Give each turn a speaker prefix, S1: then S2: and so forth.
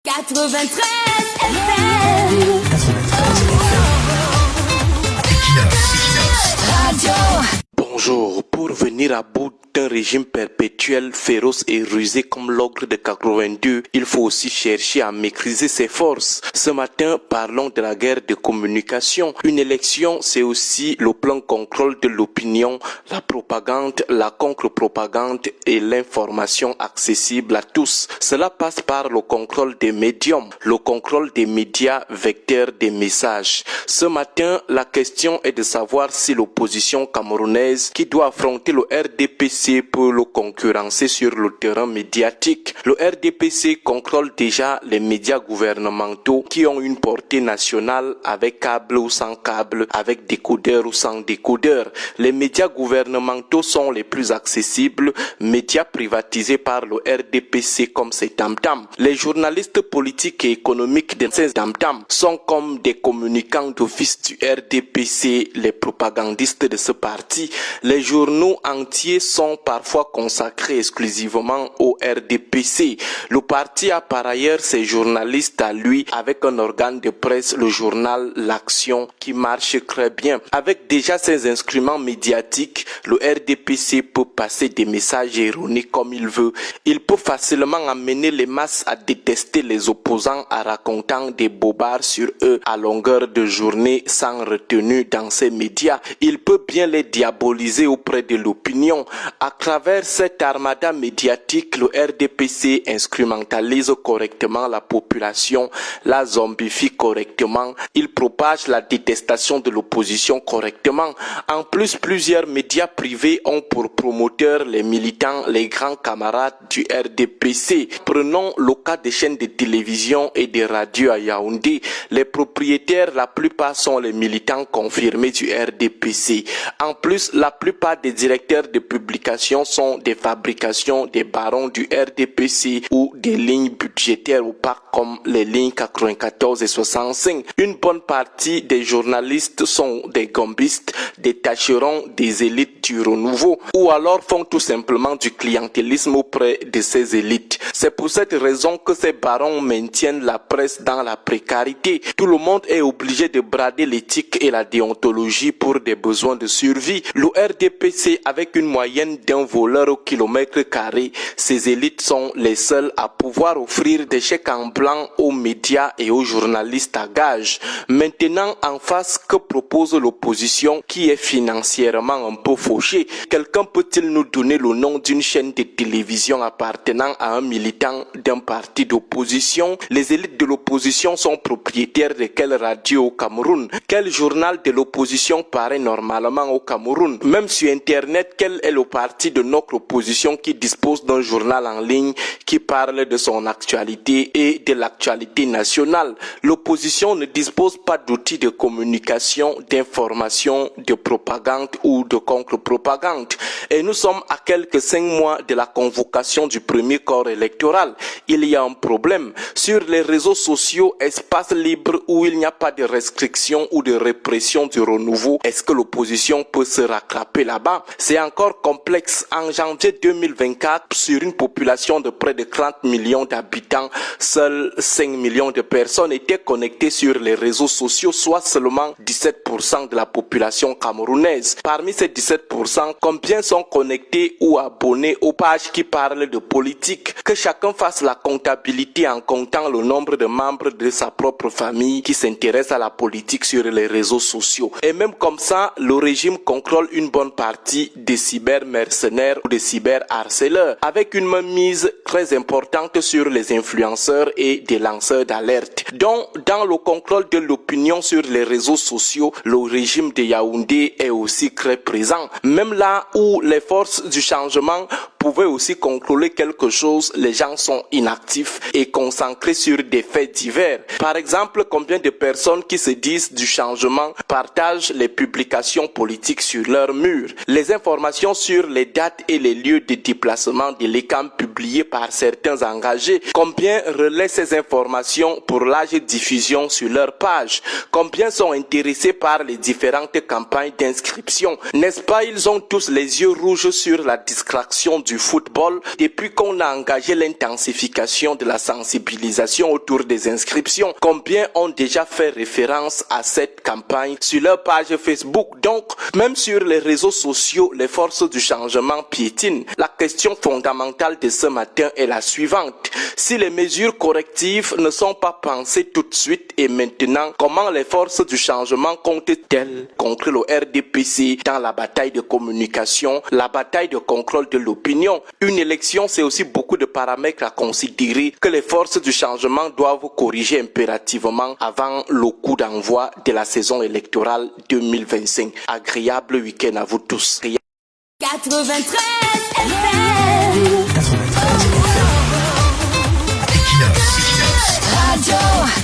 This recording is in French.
S1: 93 FM. Radio.
S2: Bonjour, pour venir à bout d'un régime perpétuel, féroce et rusé comme l'ogre de 82, il faut aussi chercher à maîtriser ses forces. Ce matin, parlons de la guerre de communication. Une élection, c'est aussi le plein contrôle de l'opinion, la propagande, la contre-propagande et l'information accessible à tous. Cela passe par le contrôle des médiums, le contrôle des médias vecteurs des messages. Ce matin, la question est de savoir si l'opposition camerounaise qui doit affronter le RDPC peut le concurrencer sur le terrain médiatique. Le RDPC contrôle déjà les médias gouvernementaux qui ont une portée nationale avec câble ou sans câble, avec décodeur ou sans décodeur. Les médias gouvernementaux sont les plus accessibles, médias privatisés par le RDPC comme ces tam-tams. Les journalistes politiques et économiques de ces tam-tams sont comme des communicants d'office du RDPC, les propagandistes de ce parti. Les journaux entiers sont parfois consacrés exclusivement au RDPC. Le parti a par ailleurs ses journalistes à lui avec un organe de presse, le journal L'Action, qui marche très bien. Avec déjà ses instruments médiatiques, le RDPC peut passer des messages ironiques comme il veut. Il peut facilement amener les masses à détester les opposants en racontant des bobards sur eux à longueur de journée sans retenue dans ses médias. Il peut bien les diaboliser auprès de l'opinion. À travers cette armada médiatique, le RDPC instrumentalise correctement la population, la zombifie correctement, il propage la détestation de l'opposition correctement. En plus, plusieurs médias privés ont pour promoteurs les militants, les grands camarades du RDPC. Prenons le cas des chaînes de télévision et de radio à Yaoundé. Les propriétaires, la plupart sont les militants confirmés du RDPC. En plus, la plupart des directeurs de publication sont des fabrications des barons du RDPC ou des lignes budgétaires opaques comme les lignes 94 et 65. Une bonne partie des journalistes sont des gambistes, des tâcherons, des élites du renouveau ou alors font tout simplement du clientélisme auprès de ces élites. C'est pour cette raison que ces barons maintiennent la presse dans la précarité. Tout le monde est obligé de brader l'éthique et la déontologie pour des besoins de survie. Le RDPC, avec une moyenne d'un voleur au kilomètre carré, ces élites sont les seules à pouvoir offrir des chèques en blanc aux médias et aux journalistes à gage. Maintenant, en face, que propose l'opposition qui est financièrement un peu fauchée? Quelqu'un peut-il nous donner le nom d'une chaîne de télévision appartenant à un militant d'un parti d'opposition? Les élites de l'opposition sont propriétaires de quelle radio au Cameroun? Quel journal de l'opposition paraît normalement au Cameroun? Même sur Internet, quel est le parti de notre opposition qui dispose d'un journal en ligne qui parle de son actualité et de l'actualité nationale? L'opposition ne dispose pas d'outils de communication, d'information, de propagande ou de contre-propagande. Et nous sommes à quelques 5 mois de la convocation du premier corps électoral. Il y a un problème. Sur les réseaux sociaux, espace libre où il n'y a pas de restrictions ou de répression du renouveau, est-ce que l'opposition peut se rattraper là-bas? C'est encore complexe. En janvier 2024, sur une population de près de 30 millions d'habitants, seuls 5 millions de personnes étaient connectées sur les réseaux sociaux, soit seulement 17% de la population camerounaise. Parmi ces 17%, combien sont connectés ou abonnés aux pages qui parlent de politique? Que chacun fasse la comptabilité en comptant le nombre de membres de sa propre famille qui s'intéressent à la politique sur les réseaux sociaux. Et même comme ça, le régime contrôle une bonne partie des cybermercenaires ou des cyberharceleurs, avec une mainmise très importante sur les influenceurs et des lanceurs d'alerte. Donc, dans le contrôle de l'opinion sur les réseaux sociaux, le régime de Yaoundé est aussi très présent. Même là où les forces du changement pouvaient aussi contrôler quelque chose, les gens sont inactifs et concentrés sur des faits divers. Par exemple, combien de personnes qui se disent du changement partagent les publications politiques sur leur mur? Les informations sur les les dates et les lieux de déplacement de l'ECAM publiés par certains engagés? Combien relaient ces informations pour l'âge diffusion sur leur page? Combien sont intéressés par les différentes campagnes d'inscription? N'est-ce pas, ils ont tous les yeux rouges sur la distraction du football depuis qu'on a engagé l'intensification de la sensibilisation autour des inscriptions. Combien ont déjà fait référence à cette campagne sur leur page Facebook? Donc, même sur les réseaux sociaux, les forces du changement piétinent. La question fondamentale de ce matin est la suivante. Si les mesures correctives ne sont pas pensées tout de suite et maintenant, comment les forces du changement comptent-elles contre le RDPC dans la bataille de communication, la bataille de contrôle de l'opinion? Une élection, c'est aussi beaucoup de paramètres à considérer que les forces du changement doivent corriger impérativement avant le coup d'envoi de la saison électorale 2025. Agréable week-end à vous tous.
S1: 93 FM.